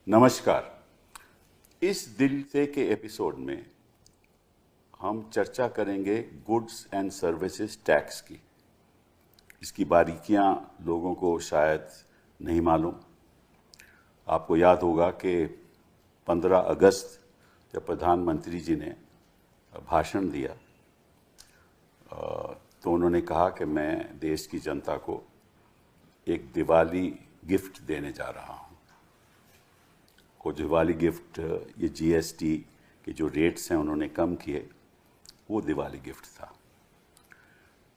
नमस्कार। इस दिल से के एपिसोड में हम चर्चा करेंगे गुड्स एंड सर्विसेज टैक्स की। इसकी बारीकियां लोगों को शायद नहीं मालूम। आपको याद होगा कि 15 अगस्त जब प्रधानमंत्री जी ने भाषण दिया तो उन्होंने कहा कि मैं देश की जनता को एक दिवाली गिफ्ट देने जा रहा हूं। और दिवाली गिफ्ट ये जीएसटी के जो रेट्स हैं उन्होंने कम किए, वो दिवाली गिफ्ट था।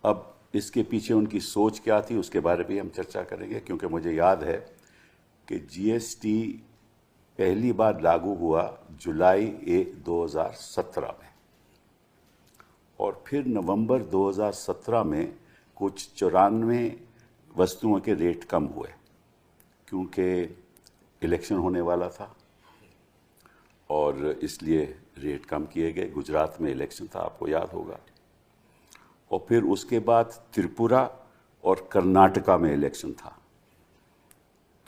अब इसके पीछे उनकी सोच क्या थी उसके बारे में हम चर्चा करेंगे, क्योंकि मुझे याद है कि जीएसटी पहली बार लागू हुआ जुलाई 2017 में और फिर नवंबर 2017 में कुछ 94 वस्तुओं के रेट कम हुए, क्योंकि इलेक्शन होने वाला था और इसलिए रेट कम किए गए। गुजरात में इलेक्शन था, आपको याद होगा। और फिर उसके बाद त्रिपुरा और कर्नाटका में इलेक्शन था,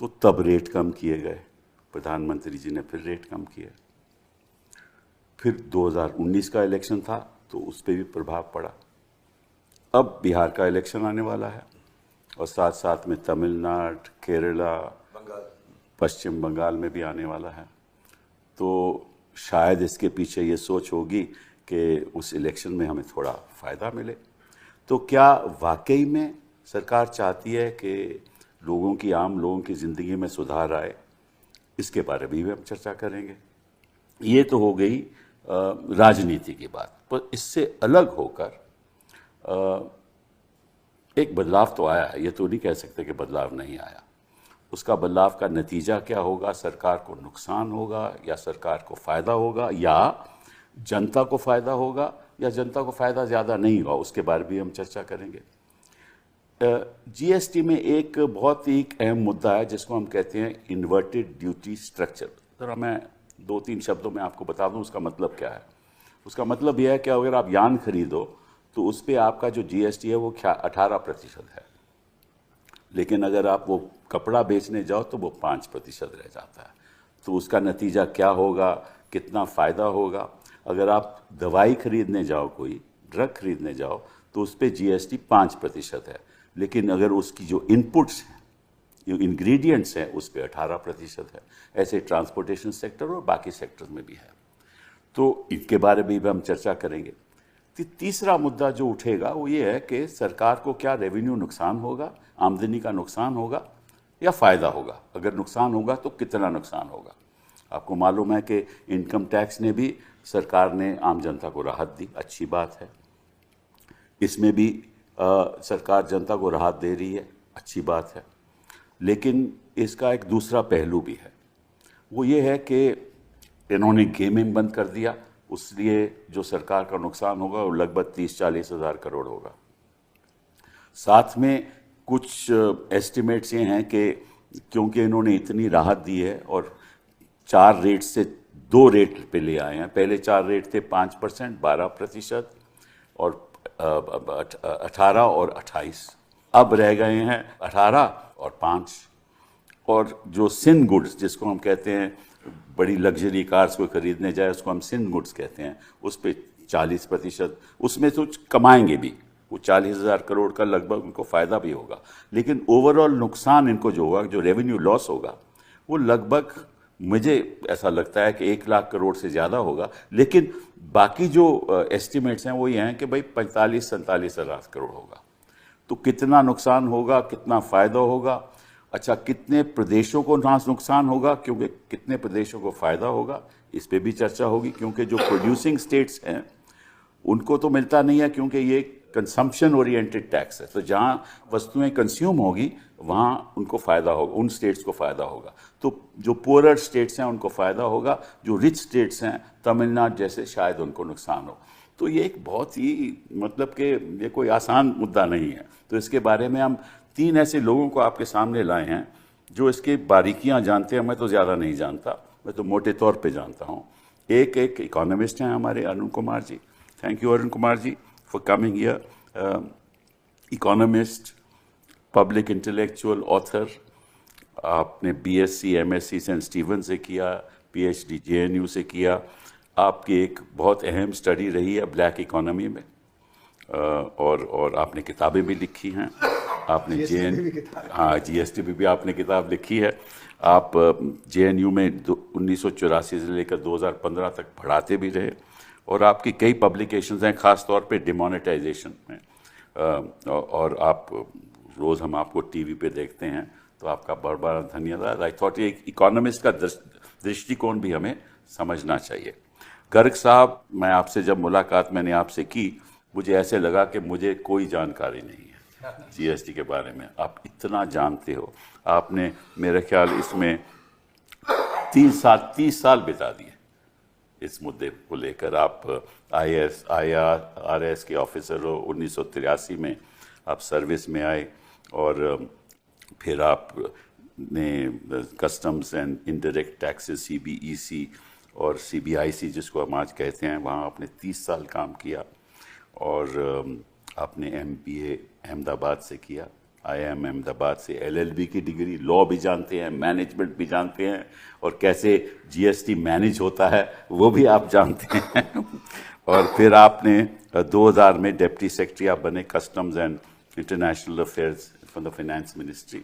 तो तब रेट कम किए गए। प्रधानमंत्री जी ने फिर रेट कम किए। फिर 2019 का इलेक्शन था तो उस पर भी प्रभाव पड़ा। अब बिहार का इलेक्शन आने वाला है और साथ साथ में तमिलनाडु, केरला, पश्चिम बंगाल में भी आने वाला है। तो शायद इसके पीछे ये सोच होगी कि उस इलेक्शन में हमें थोड़ा फ़ायदा मिले। तो क्या वाकई में सरकार चाहती है कि लोगों की, आम लोगों की ज़िंदगी में सुधार आए? इसके बारे में भी हम चर्चा करेंगे। ये तो हो गई राजनीति की बात, पर इससे अलग होकर एक बदलाव तो आया है। ये तो नहीं कह सकते कि बदलाव नहीं आया। उसका बदलाव का नतीजा क्या होगा? सरकार को नुकसान होगा या सरकार को फ़ायदा होगा, या जनता को फ़ायदा होगा या जनता को फ़ायदा ज़्यादा नहीं होगा? उसके बारे में भी हम चर्चा करेंगे। जीएसटी में एक बहुत ही अहम मुद्दा है जिसको हम कहते हैं इन्वर्टेड ड्यूटी स्ट्रक्चर। ज़रा मैं 2-3 शब्दों में आपको बता दूं उसका मतलब क्या है। उसका मतलब यह है कि अगर आप यान खरीदो तो उस पर आपका जो जीएसटी है वो 18% है, लेकिन अगर आप वो कपड़ा बेचने जाओ तो वो 5% रह जाता है। तो उसका नतीजा क्या होगा, कितना फ़ायदा होगा? अगर आप दवाई खरीदने जाओ, कोई ड्रग खरीदने जाओ, तो उस पर जीएसटी 5% है, लेकिन अगर उसकी जो इनपुट्स हैं, जो इंग्रेडिएंट्स हैं, उस पर 18% है। ऐसे ट्रांसपोर्टेशन सेक्टर और बाकी सेक्टर्स में भी है। तो इनके बारे में भी हम चर्चा करेंगे। तीसरा मुद्दा जो उठेगा वो ये है कि सरकार को क्या रेवेन्यू नुकसान होगा, आमदनी का नुकसान होगा या फ़ायदा होगा? अगर नुकसान होगा तो कितना नुकसान होगा? आपको मालूम है कि इनकम टैक्स ने भी, सरकार ने आम जनता को राहत दी, अच्छी बात है। इसमें भी सरकार जनता को राहत दे रही है, अच्छी बात है। लेकिन इसका एक दूसरा पहलू भी है, वो ये है कि इन्होंने गेमिंग बंद कर दिया, उसलिए जो सरकार का नुकसान होगा वो लगभग 30-40 हज़ार करोड़ होगा। साथ में कुछ एस्टिमेट्स ये हैं कि क्योंकि इन्होंने इतनी राहत दी है और 4 रेट से 2 रेट पे ले आए हैं। पहले 4 रेट थे 5%, 12% और 18 और 28। अब रह गए हैं 18 और 5। और जो सिन गुड्स, जिसको हम कहते हैं, बड़ी लग्जरी कार्स को खरीदने जाए उसको हम सिन गुड्स कहते हैं, उस पर 40%। उसमें तो कमाएंगे भी, वो 40,000 करोड़ का लगभग उनको फ़ायदा भी होगा। लेकिन ओवरऑल नुकसान इनको जो होगा, जो रेवेन्यू लॉस होगा, वो लगभग, मुझे ऐसा लगता है कि 1 लाख करोड़ से ज़्यादा होगा। लेकिन बाकी जो एस्टिमेट्स हैं वो ये हैं कि भाई 45-47 हज़ार करोड़ होगा। तो कितना नुकसान होगा, कितना फ़ायदा होगा? अच्छा, कितने प्रदेशों को नुकसान होगा, क्योंकि कितने प्रदेशों को फ़ायदा होगा, इस पे भी चर्चा होगी। क्योंकि जो प्रोड्यूसिंग स्टेट्स हैं उनको तो मिलता नहीं है, क्योंकि ये कंजम्पशन ओरिएंटेड टैक्स है। तो जहाँ वस्तुएं कंज्यूम होगी वहाँ उनको फ़ायदा होगा, उन स्टेट्स को फ़ायदा होगा। तो जो पुअरर स्टेट्स हैं उनको फ़ायदा होगा, जो रिच स्टेट्स हैं तमिलनाडु जैसे, शायद उनको नुकसान हो। तो ये एक बहुत ही, मतलब कि ये कोई आसान मुद्दा नहीं है। तो इसके बारे में हम 3 ऐसे लोगों को आपके सामने लाए हैं जो इसकी बारीकियां जानते हैं। मैं तो ज़्यादा नहीं जानता, मैं तो मोटे तौर पे जानता हूँ। एक इकोनॉमिस्ट हैं हमारे, Arun Kumar ji. Thank you Arun Kumar ji for coming here. Economist, public intellectual, author, आपने बीएससी एमएससी सेंट स्टीवन से किया, पीएचडी जेएनयू से किया। आपकी एक बहुत अहम स्टडी रही है ब्लैक इकोनॉमी में, और आपने किताबें भी लिखी हैं। आपने जीएसटी भी आपने किताब लिखी है। आप जेएनयू में 1984 से लेकर 2015 तक पढ़ाते भी रहे, और आपकी कई पब्लिकेशंस हैं, ख़ास तौर पे डिमोनेटाइजेशन में। और आप रोज़ हम आपको टीवी पे देखते हैं, तो आपका बहुत बहुत धन्यवाद। आई थॉट ये इकोनॉमिस्ट का दृष्टिकोण भी हमें समझना चाहिए। गर्ग साहब, मैं आपसे जब मुलाकात मैंने आपसे की, मुझे ऐसे लगा कि मुझे कोई जानकारी नहीं है जीएसटी के बारे में। आप इतना जानते हो। आपने मेरे ख्याल इसमें 30 साल बिता दिए इस मुद्दे को लेकर। आप IRS के ऑफिसर हो। 1983 में आप सर्विस में आए, और फिर आपने customs and indirect taxes CBEC और CBIC जिसको हम आज कहते हैं, वहाँ आपने 30 साल काम किया। और आपने MBA अहमदाबाद से किया, IIM अहमदाबाद से, LLB की डिग्री, लॉ भी जानते हैं, मैनेजमेंट भी जानते हैं, और कैसे GST मैनेज होता है वो भी आप जानते हैं। और फिर आपने 2000 में डिप्टी सेक्रेटरी आप बने customs and international affairs from the finance ministry,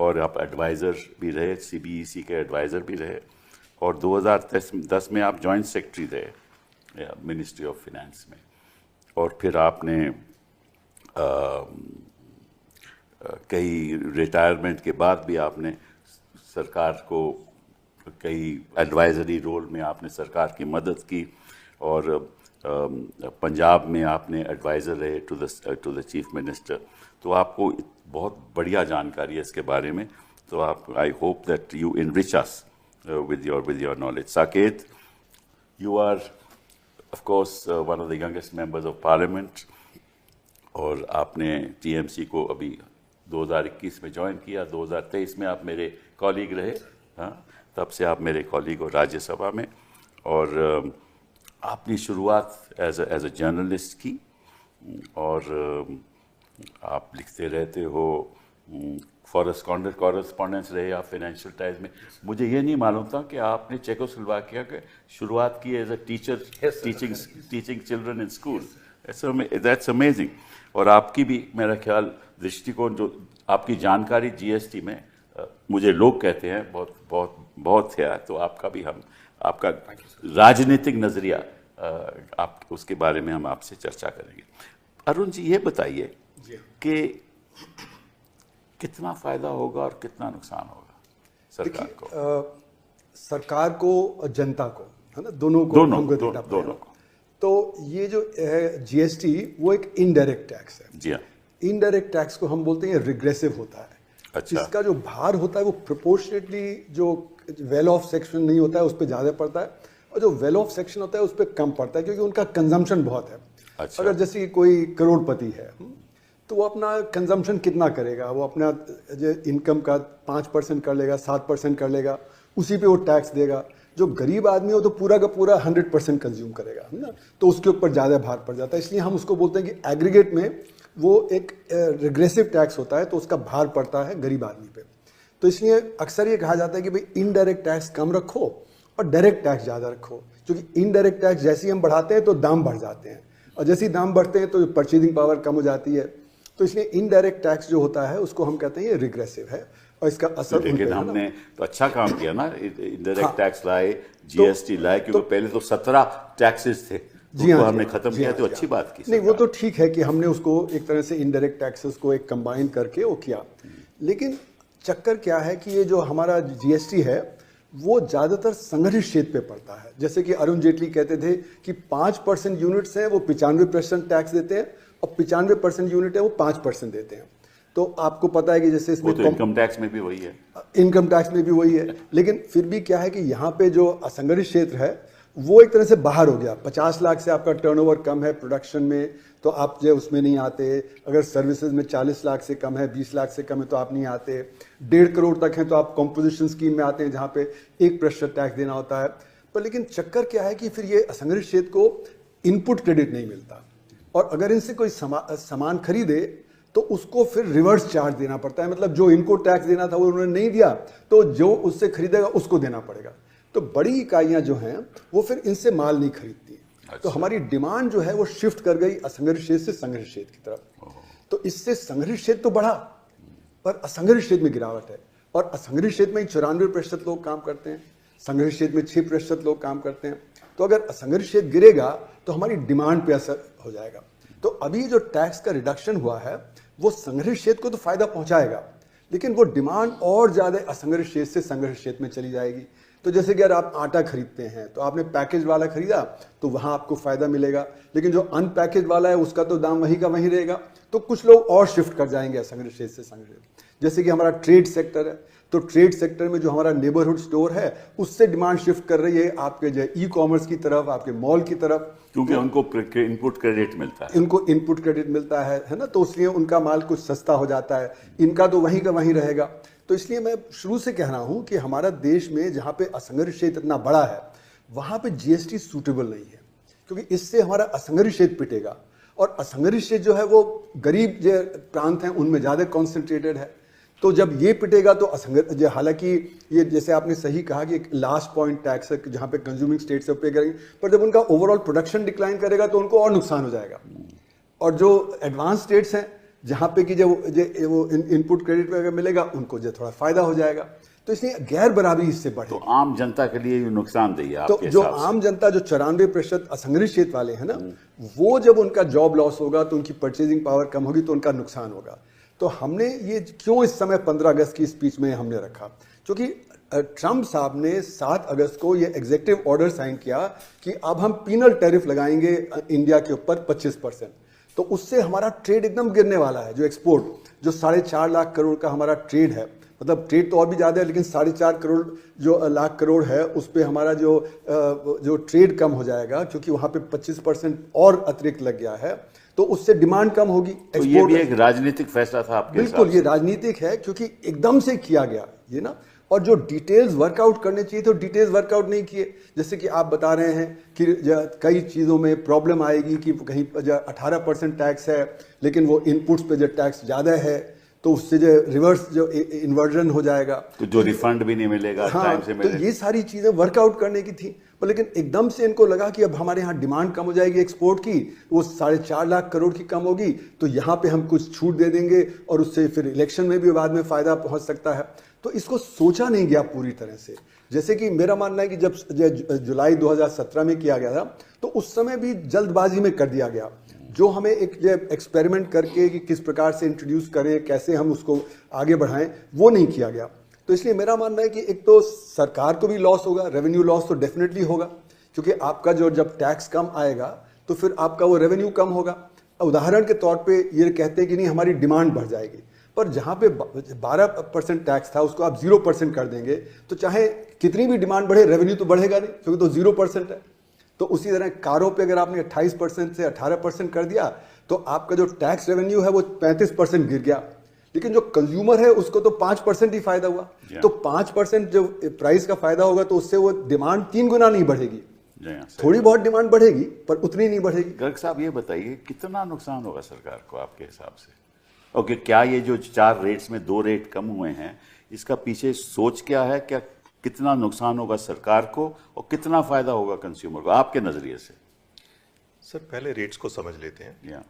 और आप एडवाइज़र भी रहे, CBEC के एडवाइज़र भी रहे। और 2010 में आप जॉइंट सेक्रेटरी रहे मिनिस्ट्री ऑफ फाइनेंस में। और फिर आपने कई रिटायरमेंट के बाद भी आपने सरकार को कई एडवाइजरी रोल में आपने सरकार की मदद की। और पंजाब में आपने एडवाइज़र रहे टू द चीफ मिनिस्टर। तो आपको बहुत बढ़िया जानकारी है इसके बारे में। तो आप, I hope that you enrich us with your knowledge. Saket, you are of course one of the youngest members of parliament, और आपने TMC को अभी 2021 में ज्वाइन किया। 2023 में आप मेरे कॉलीग रहे, हाँ, तब से आप मेरे कॉलीग हो राज्यसभा में। और आपने शुरुआत एज अ जर्नलिस्ट की, और आप लिखते रहते हो। कॉरेस्पॉन्डेंस रहे आप फाइनेंशियल टाइम्स में। मुझे ये नहीं मालूम था कि आपने चेकोस्लोवाकिया के शुरुआत की as a teacher, teaching children in school. That's amazing. और आपकी भी मेरा ख्याल दृष्टिकोण, जो आपकी जानकारी GST में, मुझे लोग कहते हैं बहुत बहुत बहुत है, तो आपका भी आपका राजनीतिक नज़रिया, आप उसके बारे में हम आपसे चर्चा करेंगे। अरुण जी, ये बताइए कि कितना फायदा होगा और कितना नुकसान होगा सरकार को? सरकार को और जनता को, है ना, दोनों को। तो ये जो है GST, वो एक इनडायरेक्ट टैक्स है। जी हाँ। इनडायरेक्ट टैक्स को हम बोलते हैं रिग्रेसिव होता है। अच्छा। इसका जो भार होता है वो प्रोपोर्शनेटली जो वेल ऑफ सेक्शन नहीं होता है उस पर ज़्यादा पड़ता है, और जो वेल ऑफ सेक्शन होता है उस पर कम पड़ता है, क्योंकि उनका कंजम्पशन बहुत है। अच्छा। अगर जैसे कोई करोड़पति है तो वो अपना कंजम्पशन कितना करेगा? वो अपना जो इनकम का 5% कर लेगा, 7% कर लेगा, उसी पे वो टैक्स देगा। जो गरीब आदमी हो तो पूरा का पूरा 100% कंज्यूम करेगा, है ना, तो उसके ऊपर ज़्यादा भार पड़ जाता है। इसलिए हम उसको बोलते हैं कि एग्रीगेट में वो एक रिग्रेसिव टैक्स होता है, तो उसका भार पड़ता है गरीब आदमी पे। तो इसलिए अक्सर ये कहा जाता है कि भाई इनडायरेक्ट टैक्स कम रखो और डायरेक्ट टैक्स ज़्यादा रखो, क्योंकि इनडायरेक्ट टैक्स जैसे ही हम बढ़ाते हैं तो दाम बढ़ जाते हैं, और जैसे ही दाम बढ़ते हैं तो परचेजिंग पावर कम हो जाती है। तो इसलिए इनडायरेक्ट टैक्स जो होता है उसको हम कहते हैं ये रिग्रेसिव है, और इसका असर। लेकिन हमने तो अच्छा काम किया ना, इनडायरेक्ट टैक्स लाए, GST लाए, क्योंकि पहले तो 17 टैक्सेस थे, जी हाँ, हमने खत्म किया। तो अच्छी बात की। नहीं, वो तो ठीक है कि हमने उसको एक तरह से इनडायरेक्ट टैक्सेस को एक कंबाइन करके वो किया। लेकिन चक्कर क्या है कि ये जो हमारा GST है वो ज़्यादातर संगठित क्षेत्र पे पड़ता है। जैसे कि अरुण जेटली कहते थे कि 5% यूनिट्स हैं वो 95% टैक्स देते हैं, और 95% यूनिट है वो 5% देते हैं। तो आपको पता है कि जैसे इसमें तो इनकम टैक्स में भी वही है, इनकम टैक्स में भी वही है। लेकिन फिर भी क्या है कि यहाँ पे जो असंगठित क्षेत्र है वो एक तरह से बाहर हो गया। 50 लाख से आपका टर्नओवर कम है प्रोडक्शन में, तो आप जो उसमें नहीं आते। अगर सर्विसेज में 40 लाख से कम है, 20 लाख से कम है, तो आप नहीं आते। 1.5 करोड़ तक है तो आप कॉम्पोजिशन स्कीम में आते हैं, जहाँ पे 1% टैक्स देना होता है। पर लेकिन चक्कर क्या है कि फिर ये असंगठित क्षेत्र को इनपुट क्रेडिट नहीं मिलता, और अगर इनसे कोई सामान खरीदे तो उसको फिर रिवर्स चार्ज देना पड़ता है, मतलब जो इनको टैक्स देना था वो उन्होंने नहीं दिया, तो जो उससे खरीदेगा उसको देना पड़ेगा। तो बड़ी इकाइयां जो हैं वो फिर इनसे माल नहीं खरीदती। तो हमारी डिमांड जो है वो शिफ्ट कर गई असंगठित क्षेत्र से संगठित क्षेत्र की तरफ। तो इससे संगठित क्षेत्र तो बढ़ा पर असंगठित क्षेत्र में गिरावट है, और असंगठित क्षेत्र में 94% लोग काम करते हैं, संगठित क्षेत्र में 6% लोग काम करते हैं। तो अगर असंगठित क्षेत्र गिरेगा तो हमारी डिमांड पे असर हो जाएगा। तो अभी जो टैक्स का रिडक्शन हुआ है वो संगठित क्षेत्र को तो फायदा पहुंचाएगा, लेकिन वो डिमांड और ज्यादा असंगठित क्षेत्र से संगठित क्षेत्र में चली जाएगी। तो जैसे कि अगर आप आटा खरीदते हैं तो आपने पैकेज वाला खरीदा तो वहां आपको फायदा मिलेगा, लेकिन जो अनपैकेज वाला है उसका तो दाम वही का वही रहेगा। तो कुछ लोग और शिफ्ट कर जाएंगे असंगठित क्षेत्र से संगठित। जैसे कि हमारा ट्रेड सेक्टर है, तो ट्रेड सेक्टर में जो हमारा नेबरहुड स्टोर है उससे डिमांड शिफ्ट कर रही है आपके जो ई कॉमर्स की तरफ, आपके मॉल की तरफ, क्योंकि उनको इनपुट क्रेडिट मिलता है। इनको इनपुट क्रेडिट मिलता है ना, तो इसलिए उनका माल कुछ सस्ता हो जाता है, इनका तो वहीं का वहीं रहेगा। तो इसलिए मैं शुरू से कह रहा हूं कि हमारा देश में जहां पे असंगठित क्षेत्र इतना बड़ा है वहां पे जीएसटी सूटेबल नहीं है, क्योंकि इससे हमारा असंगठित क्षेत्र पिटेगा, और असंगठित क्षेत्र जो है वो गरीब जो प्रांत हैं उनमें ज्यादा कॉन्सेंट्रेटेड है। तो जब ये पिटेगा तो असंगठित, हालांकि ये जैसे आपने सही कहा कि एक लास्ट पॉइंट टैक्स है जहां पे कंज्यूमिंग स्टेट से पे करेंगे, पर जब उनका ओवरऑल प्रोडक्शन डिक्लाइन करेगा तो उनको और नुकसान हो जाएगा। और जो एडवांस स्टेट्स हैं जहां पे कि वो इनपुट क्रेडिट वगैरह मिलेगा उनको जो थोड़ा फायदा हो जाएगा। तो इसलिए गैर बराबरी इससे बढ़े, तो आम जनता के लिए नुकसानदेह है। तो जो आम जनता जो 94% असंगठित क्षेत्र वाले हैं ना, वो जब उनका जॉब लॉस होगा तो उनकी परचेजिंग पावर कम होगी तो उनका नुकसान होगा। तो हमने ये क्यों इस समय 15 अगस्त की स्पीच में हमने रखा, क्योंकि ट्रंप साहब ने 7 अगस्त को ये एग्जीक्यूटिव ऑर्डर साइन किया कि अब हम पीनल टैरिफ लगाएंगे इंडिया के ऊपर 25%। तो उससे हमारा ट्रेड एकदम गिरने वाला है। जो एक्सपोर्ट जो 4.5 लाख करोड़ का हमारा ट्रेड है, मतलब ट्रेड तो और भी ज़्यादा है, लेकिन 4.5 करोड़ जो लाख करोड़ है उस पर हमारा जो ट्रेड कम हो जाएगा, क्योंकि वहाँ पे 25% और अतिरिक्त लग गया है, तो उससे डिमांड कम होगी। तो ये भी एक राजनीतिक फैसला था आपके हिसाब से? बिल्कुल, ये राजनीतिक है, क्योंकि एकदम से किया गया ये ना, और जो डिटेल्स वर्कआउट करने चाहिए तो डिटेल्स वर्कआउट नहीं किए। जैसे कि आप बता रहे हैं कि कई चीज़ों में प्रॉब्लम आएगी कि कहीं 18% टैक्स है लेकिन वो इनपुट्स पे जो टैक्स ज़्यादा है, तो उससे जो रिवर्स जो इन्वर्जन हो जाएगा, तो जो रिफंड भी नहीं मिलेगा टाइम से मिलेगा। तो ये सारी चीज़ें वर्कआउट करने की थी, पर लेकिन एकदम से इनको लगा कि अब हमारे यहाँ डिमांड कम हो जाएगी एक्सपोर्ट की, वो 4.5 लाख करोड़ की कम होगी, तो यहाँ पे हम कुछ छूट दे देंगे और उससे फिर इलेक्शन में भी बाद में फ़ायदा पहुँच सकता है। तो इसको सोचा नहीं गया पूरी तरह से। जैसे कि मेरा मानना है कि जब जुलाई 2017 में किया गया था तो उस समय भी जल्दबाजी में कर दिया गया। जो हमें एक एक्सपेरिमेंट करके कि किस प्रकार से इंट्रोड्यूस करें, कैसे हम उसको आगे बढ़ाएं, वो नहीं किया गया। तो इसलिए मेरा मानना है कि एक तो सरकार को भी लॉस होगा, रेवेन्यू लॉस तो डेफिनेटली होगा, क्योंकि आपका जब टैक्स कम आएगा तो फिर आपका वो रेवेन्यू कम होगा। उदाहरण के तौर पे ये कहते हैं कि नहीं हमारी डिमांड बढ़ जाएगी, पर जहाँ पे 12% टैक्स था उसको आप 0% कर देंगे तो चाहे कितनी भी डिमांड बढ़े रेवेन्यू तो बढ़ेगा नहीं, क्योंकि तो 0% है। तो उसी तरह कारों पे अगर आपने 28% से 18% कर दिया तो आपका जो टैक्स रेवेन्यू है वो 35% गिर गया, लेकिन जो कंज्यूमर है उसको तो 5% ही फायदा हुआ। तो 5% जो प्राइस का फायदा होगा तो उससे वो डिमांड 3 गुना नहीं बढ़ेगी, थोड़ी बहुत डिमांड बढ़ेगी पर उतनी नहीं बढ़ेगी। गर्ग साहब ये बताइए कितना नुकसान होगा सरकार को आपके हिसाब से? ओके, क्या ये जो 4 रेट्स में 2 रेट कम हुए हैं इसका पीछे सोच क्या है? क्या कितना नुकसान होगा सरकार को और कितना फायदा होगा कंज्यूमर को आपके नजरिए से? सर पहले रेट्स को समझ लेते हैं।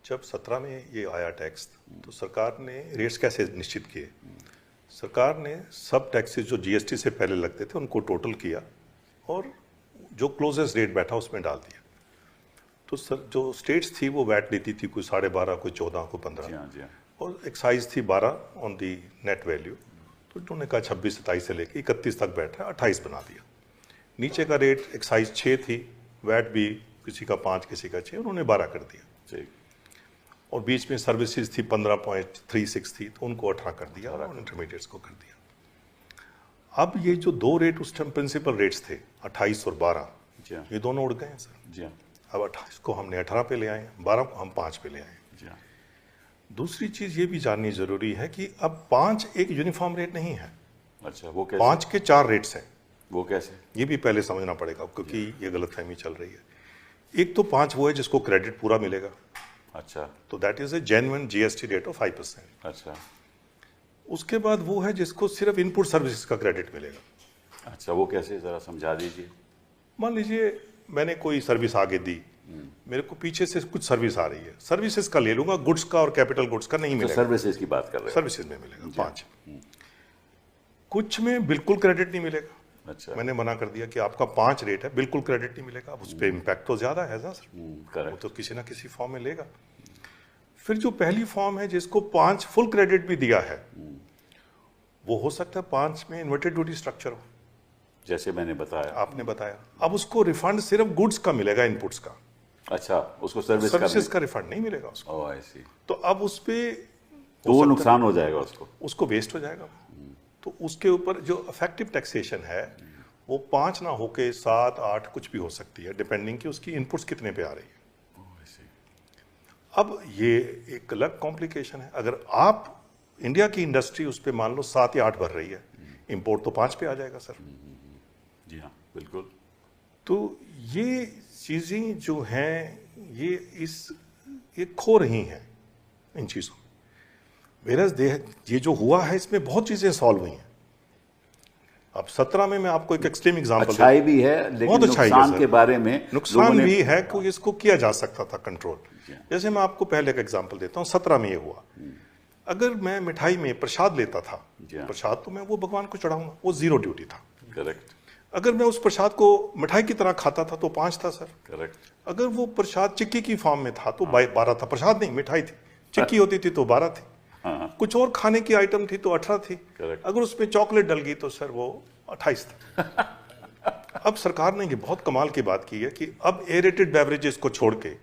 जब 17 में ये आया टैक्स तो सरकार ने रेट्स कैसे निश्चित किए? सरकार ने सब टैक्सेस जो जीएसटी से पहले लगते थे उनको टोटल किया और जो क्लोजेस्ट रेट बैठा उसमें डाल दिया। तो सर जो स्टेट्स थी वो वैट लेती थी, कोई 12.5, कोई 14, कोई 15 और एक्साइज थी 12 ऑन दी नेट वैल्यू। तो उन्होंने कहा 26, 27 से लेकर 31 तक बैठा है, 28 बना दिया। नीचे का रेट एक्साइज 6 थी, वैट भी किसी का 5 किसी का 6, उन्होंने 12 कर दिया। और बीच में सर्विसेज थी 15.36 थी तो उनको 18 कर दिया और इंटरमीडिएट्स को कर दिया। अब ये जो 2 रेट उस टाइम प्रिंसिपल रेट्स थे 28 और 12, ये दोनों उड़ गए हैं सर। अब 28 को हमने 18 पे ले आए, 12 को हम 5 पे ले आए। दूसरी चीज ये भी जाननी जरूरी है कि अब 5 एक यूनिफॉर्म रेट नहीं है। अच्छा, वो कैसे? 5 के 4 रेट्स हैं। वो कैसे? ये भी पहले समझना पड़ेगा क्योंकि ये गलतफहमी चल रही है। एक तो 5 वो है जिसको क्रेडिट पूरा मिलेगा। अच्छा तो that is a genuine GST rate of 5%। अच्छा उसके बाद वो है जिसको सिर्फ इनपुट सर्विसेज का क्रेडिट मिलेगा। अच्छा, वो कैसे, जरा समझा दीजिए। मान लीजिए मैंने कोई सर्विस आगे दी, मेरे को पीछे से कुछ सर्विस आ रही है, सर्विसेज का ले लूंगा, गुड्स का और कैपिटल गुड्स का नहीं तो मिलेगा। सर्विसेज की बात कर रहे हैं। सर्विसेज में मिलेगा 5। कुछ में बिल्कुल क्रेडिट नहीं मिलेगा। अच्छा मैंने मना कर दिया कि आपका 5 रेट है, बिल्कुल क्रेडिट नहीं मिलेगा। अब उस पर इम्पैक्ट तो ज्यादा है ना सर, वो करेक्ट। तो किसी ना किसी फॉर्म में लेगा। फिर जो पहली फॉर्म है जिसको 5 फुल क्रेडिट भी दिया है, वो हो सकता है 5 में इन्वर्टेड ड्यूटी स्ट्रक्चर हो, जैसे मैंने बताया। आपने बताया। अब उसको रिफंड सिर्फ गुड्स का मिलेगा, इनपुट्स का। अच्छा, उसको सर्विसेज का रिफंड नहीं मिलेगा उसको। ओह आई सी। तो अब उस पे तो वो नुकसान हो जाएगा उसको वेस्ट हो जाएगा। तो उसके ऊपर जो इफेक्टिव टैक्सेशन है वो 5 ना होके 7, 8 कुछ भी हो सकती है, डिपेंडिंग कि उसकी इनपुट्स कितने पे आ रही है। अब ये एक अलग कॉम्प्लिकेशन है। अगर आप इंडिया की इंडस्ट्री उस पे मान लो 7 या 8 भर रही है, इंपोर्ट तो 5 पे आ जाएगा सर। जी हाँ बिल्कुल। तो ये चीजें जो हैं ये खो रही हैं इन चीजों में। मेरा ये जो हुआ है इसमें बहुत चीजें सॉल्व हुई हैं। अब 17 में मैं आपको एक एक्सट्रीम एग्जांपल अच्छाई भी है, लेकिन नुकसान के बारे में नुकसान भी है कि इसको किया जा सकता था कंट्रोल। जैसे मैं आपको पहले का एग्जांपल देता हूँ। 17 में ये हुआ, अगर मैं मिठाई में प्रसाद लेता था, प्रसाद तो मैं वो भगवान को चढ़ाऊंगा, वो 0 ड्यूटी था। करेक्ट। अगर मैं उस प्रसाद को मिठाई की तरह खाता था तो 5 था सर। करेक्ट। अगर वो प्रसाद चिक्की की फॉर्म में था तो 12 था। प्रसाद नहीं, मिठाई थी, चिक्की होती थी तो 12 थी। कुछ और खाने की आइटम थी तो 18 थी। अगर उसमें चॉकलेट डल गई तो सर वो 28 था। अब सरकार ने ये बहुत कमाल की बात की है कि अब एरेटेड बेवरेजेस को छोड़ के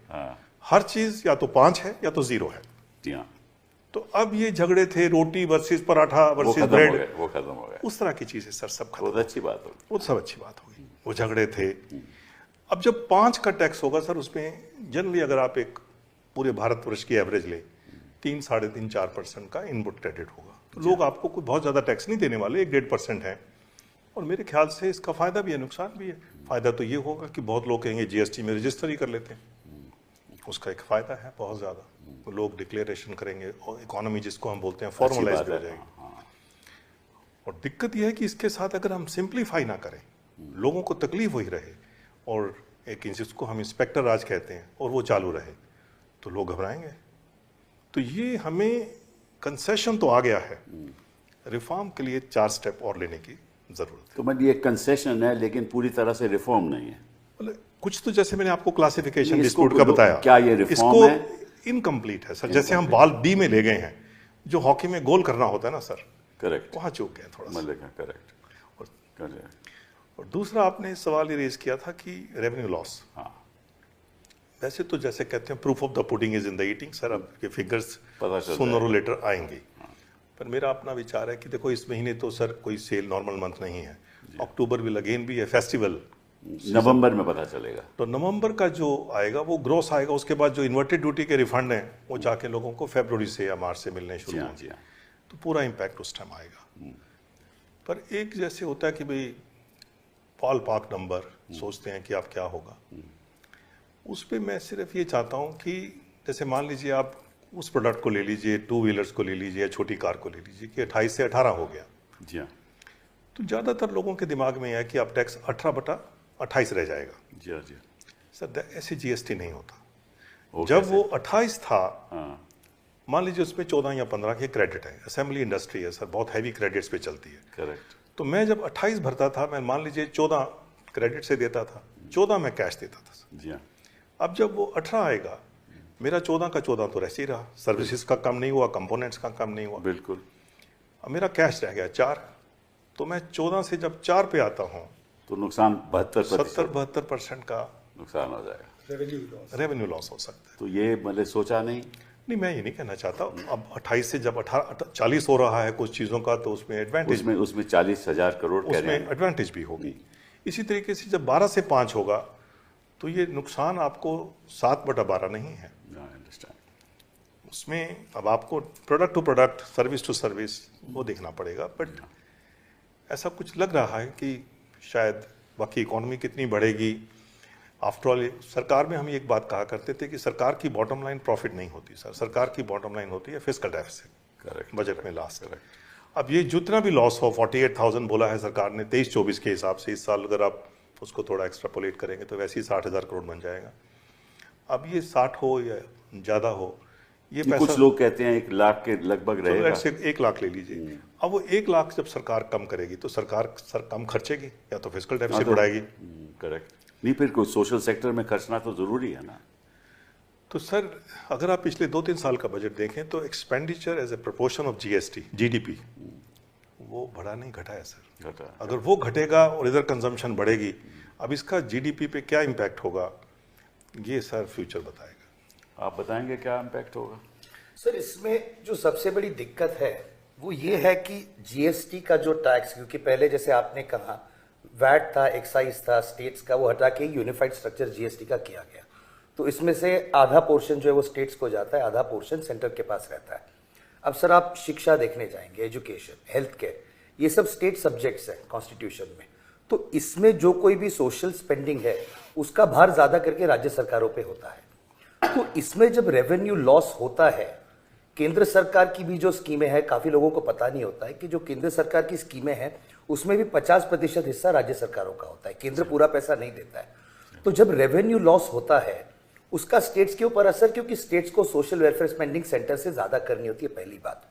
हर चीज या तो 5 है या तो 0 है। जी हाँ। तो अब ये झगड़े थे रोटी वर्सेस पराठा वर्सेस ब्रेड, वो खत्म हो गए। उस तरह की चीजें सर सब खत्म। बहुत अच्छी बात होगी। वो सब अच्छी बात होगी। वो झगड़े थे। अब जब 5 का टैक्स होगा सर, उसमें जनरली अगर आप एक पूरे भारतवर्ष की एवरेज ले 3, 3.5, 4% का इनपुट क्रेडिट होगा, तो लोग आपको कोई बहुत ज्यादा टैक्स नहीं देने वाले, 1-1.5% है। और मेरे ख्याल से इसका फायदा भी है, नुकसान भी है। फायदा तो ये होगा कि बहुत लोग कहेंगे जीएसटी में रजिस्टर ही कर लेते हैं, उसका एक फायदा है बहुत ज्यादा। तो लोग डिक्लेरेशन करेंगे और इकोनॉमी जिसको हम बोलते हैं फॉर्मलाइज हो जाएगी। और दिक्कत यह है कि इसके साथ अगर हम सिंप्लीफाई ना करें, लोगों को तकलीफ हुई रहे और एक जिसको हम इंस्पेक्टर राज कहते हैं और वो चालू रहे, तो लोग घबराएंगे। तो ये हमें कंसेशन तो आ गया है, रिफॉर्म के लिए 4 स्टेप और लेने की जरूरत है। तो मतलब ये कंसेशन है लेकिन पूरी तरह से रिफॉर्म नहीं है। मतलब कुछ तो जैसे मैंने आपको क्लासिफिकेशन डिस्प्यूट का बताया, क्या ये रिफॉर्म है? इनकम्प्लीट है सर। जैसे हम बॉल बी में ले गए हैं, जो हॉकी में गोल करना होता है ना सर, करेक्ट, वहां चूक गए थोड़ा सा। करेक्ट। और दूसरा आपने सवाल ये रेज किया था कि रेवेन्यू लॉस। हाँ। वैसे तो जैसे कहते हैं proof of the pudding is in the eating sir, अब ये फिगर्स सूनर और लेटर आएंगे। पर मेरा अपना विचार है कि देखो इस महीने तो सर कोई सेल नॉर्मल मंथ नहीं है, अक्टूबर विल अगेन भी है फेस्टिवल, नवंबर में पता चलेगा। तो नवंबर का जो आएगा वो ग्रोस आएगा। उसके बाद जो इन्वर्टेड ड्यूटी के रिफंड हैं वो जाके लोगों को फरवरी से या मार्च से मिलने शुरू होंगे, तो पूरा इम्पैक्ट उस टाइम आएगा। पर एक जैसे होता है कि भाई बॉल पार्क नंबर सोचते हैं कि आप क्या होगा, उस पर मैं सिर्फ ये चाहता हूँ कि जैसे मान लीजिए आप उस प्रोडक्ट को ले लीजिए, 2 व्हीलर्स को ले लीजिए या छोटी कार को ले लीजिए कि 28 से 18 हो गया। जी हाँ। तो ज़्यादातर लोगों के दिमाग में यह है कि आप टैक्स 18/28 रह जाएगा। जी हाँ जी। सर ऐसे जीएसटी नहीं होता। जब वो 28 था, मान लीजिए उसमें 14 या 15 के क्रेडिट है, असेंबली इंडस्ट्री है सर, बहुत हैवी क्रेडिट्स पे चलती है। करेक्ट। तो मैं जब 28 भरता था, मैं मान लीजिए 14 क्रेडिट से देता था, 14 मैं कैश देता था सर। जी हाँ। अब जब वो 18 आएगा, मेरा 14 का 14 तो रह ही रहा, सर्विसेज का कम नहीं हुआ, कंपोनेंट्स का कम नहीं हुआ। बिल्कुल। अब मेरा कैश रह गया 4, तो मैं 14 से जब 4 पे आता हूँ तो नुकसान 70-72% का नुकसान हो जाएगा, रेवेन्यू लॉस हो सकता है। तो ये मतलब सोचा नहीं। मैं ये नहीं कहना चाहता। अब 28 से जब 40 हो रहा है कुछ चीज़ों का, तो उसमें एडवांटेज, उसमें 40,000 करोड़ उसमें एडवांटेज भी होगी। इसी तरीके से जब 12 से 5 होगा तो ये नुकसान आपको 7/12 नहीं है। उसमें अब आपको product to product, service to service वो देखना पड़ेगा। बट ऐसा कुछ लग रहा है कि शायद बाकी इकोनॉमी कितनी बढ़ेगी, आफ्टर ऑल सरकार में हम एक बात कहा करते थे कि सरकार की बॉटम लाइन प्रॉफिट नहीं होती सर, सरकार की बॉटम लाइन होती है फिस्कल डेफिसिट। करेक्ट। बजट में लास्ट। अब ये जितना भी लॉस हो 48,000 बोला है सरकार ने 23-24 के हिसाब से, इस साल अगर आप उसको थोड़ा एक्स्ट्रापोलेट करेंगे तो वैसे ही 60,000 करोड़ बन जाएगा। अब ये 60 हो या ज़्यादा हो, ये पैसा कुछ लोग कहते हैं 1 लाख के लगभग रहेगा। तो 1 लाख ले लीजिए। अब वो 1 लाख जब सरकार कम करेगी तो सरकार कम खर्चेगी या तो फिस्कल डेफिसिट बढ़ाएगी। करेक्ट। नहीं, फिर कोई सोशल सेक्टर में खर्चना तो जरूरी है ना। तो सर अगर आप पिछले 2-3 साल का बजट देखें तो expenditure as a proportion of GDP वो बढ़ा नहीं, घटा है सर। घटा। अगर वो घटेगा और इधर कंजम्पशन बढ़ेगी, अब इसका जीडीपी पे क्या इम्पैक्ट होगा ये सर फ्यूचर बताएगा। आप बताएंगे क्या इम्पैक्ट होगा? सर इसमें जो सबसे बड़ी दिक्कत है वो ये है कि जीएसटी का जो टैक्स, क्योंकि पहले जैसे आपने कहा वैट था, एक्साइज था स्टेट्स का, वो हटा के यूनिफाइड स्ट्रक्चर जीएसटी का किया गया। तो इसमें से आधा पोर्शन जो है वो स्टेट्स को जाता है, आधा पोर्शन सेंटर के पास रहता है। अब सर आप शिक्षा देखने जाएंगे, एजुकेशन, हेल्थ केयर, ये सब स्टेट सब्जेक्ट्स हैं कॉन्स्टिट्यूशन में। तो इसमें जो कोई भी सोशल स्पेंडिंग है उसका भार ज्यादा करके राज्य सरकारों पे होता है। तो इसमें जब रेवेन्यू लॉस होता है, केंद्र सरकार की भी जो स्कीमें हैं, काफी लोगों को पता नहीं होता है कि जो केंद्र सरकार की स्कीमें हैं उसमें भी 50% हिस्सा राज्य सरकारों का होता है, केंद्र पूरा पैसा नहीं देता है। तो जब रेवेन्यू लॉस होता है उसका स्टेट्स के ऊपर असर, क्योंकि स्टेट्स को सोशल वेलफेयर स्पेंडिंग सेंटर से ज्यादा करनी होती है, पहली बात।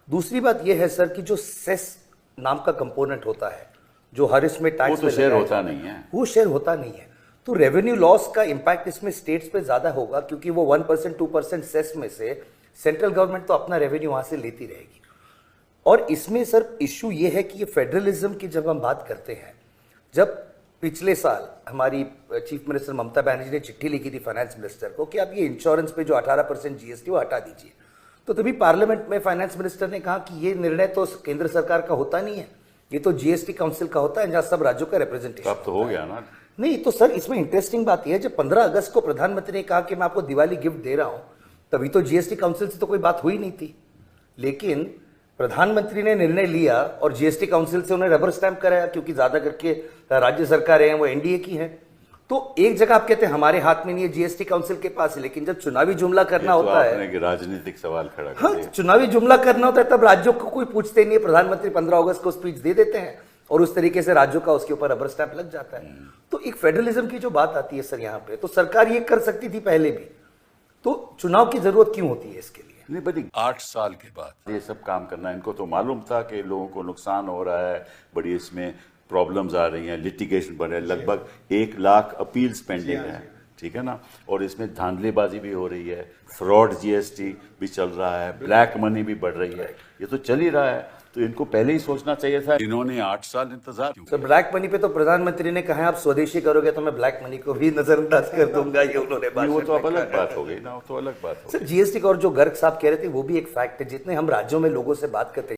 दूसरी बात यह है सर कि जो सेस नाम का कंपोनेंट होता है जो हर इसमें टैक्स वो तो शेयर होता नहीं है, वो शेयर होता नहीं है। तो रेवेन्यू लॉस का इंपैक्ट इसमें स्टेट्स पे ज्यादा होगा, क्योंकि वो 1% 2% सेस में से सेंट्रल गवर्नमेंट तो अपना रेवेन्यू वहां से लेती रहेगी। और इसमें सर इश्यू ये है कि ये फेडरलिज्म की जब हम बात करते हैं, जब पिछले साल हमारी चीफ मिनिस्टर ममता बनर्जी ने चिट्ठी लिखी थी फाइनेंस मिनिस्टर को कि आप ये इंश्योरेंस पे जो 18% जीएसटी वो हटा दीजिए, तो तभी पार्लियामेंट में फाइनेंस मिनिस्टर ने कहा कि ये निर्णय तो केंद्र सरकार का होता नहीं है, ये तो जीएसटी काउंसिल का होता है जहां सब राज्यों का रिप्रेजेंटेशन। अब तो हो गया ना। नहीं तो सर इसमें इंटरेस्टिंग बात यह है, जब 15 अगस्त को प्रधानमंत्री ने कहा कि मैं आपको दिवाली गिफ्ट दे रहा हूं, तभी तो जीएसटी काउंसिल से तो कोई बात हुई नहीं थी। लेकिन प्रधानमंत्री ने निर्णय लिया और जीएसटी काउंसिल से उन्हें रबर स्टैंप कराया, क्योंकि ज्यादा करके राज्य सरकारें हैं वो एनडीए की हैं। तो एक जगह आप कहते हैं हमारे हाथ में नहीं है, जीएसटी काउंसिल के पास है, लेकिन जब चुनावी जुमला करना तो होता है, आपने राजनीतिक सवाल खड़ा कर हाँ, दिया। चुनावी जुमला करना होता है तब राज्यों को कोई पूछते नहीं है। प्रधानमंत्री 15 अगस्त को स्पीच दे देते हैं और उस तरीके से राज्यों का उसके ऊपर रबर स्टैंप लग जाता है। तो एक फेडरलिज्म की जो बात आती है सर यहाँ पे, तो सरकार ये कर सकती थी पहले भी, तो चुनाव की जरूरत क्यों होती है इसके लिए? नहीं बड़ी 8 साल के बाद ये सब काम करना, इनको तो मालूम था कि लोगों को नुकसान हो रहा है, बड़ी इसमें प्रॉब्लम्स आ रही हैं, लिटिगेशन बढ़ रहा है, लगभग 1 लाख अपील्स पेंडिंग है, ठीक है ना। और इसमें धांधलीबाजी भी हो रही है, फ्रॉड जीएसटी भी चल रहा है, ब्लैक मनी भी बढ़ रही है, ये तो चल ही रहा है। तो इनको पहले ही सोचना चाहिए था। इन्होंने 8 साल इंतजार क्यों? सर ब्लैक मनी पे तो प्रधानमंत्री ने कहा है आप स्वदेशी करोगे तो मैं ब्लैक मनी को भी नजरअंदाज कर दूंगा, ये उन्होंने नहीं, वो तो अब अलग बात हो गई ना, वो तो अलग बात हो गई। सर जीएसटी का और जो गर्ग साहब कह रहे थे वो भी एक फैक्ट है। जितने हम राज्यों में लोगों से बात करते हैं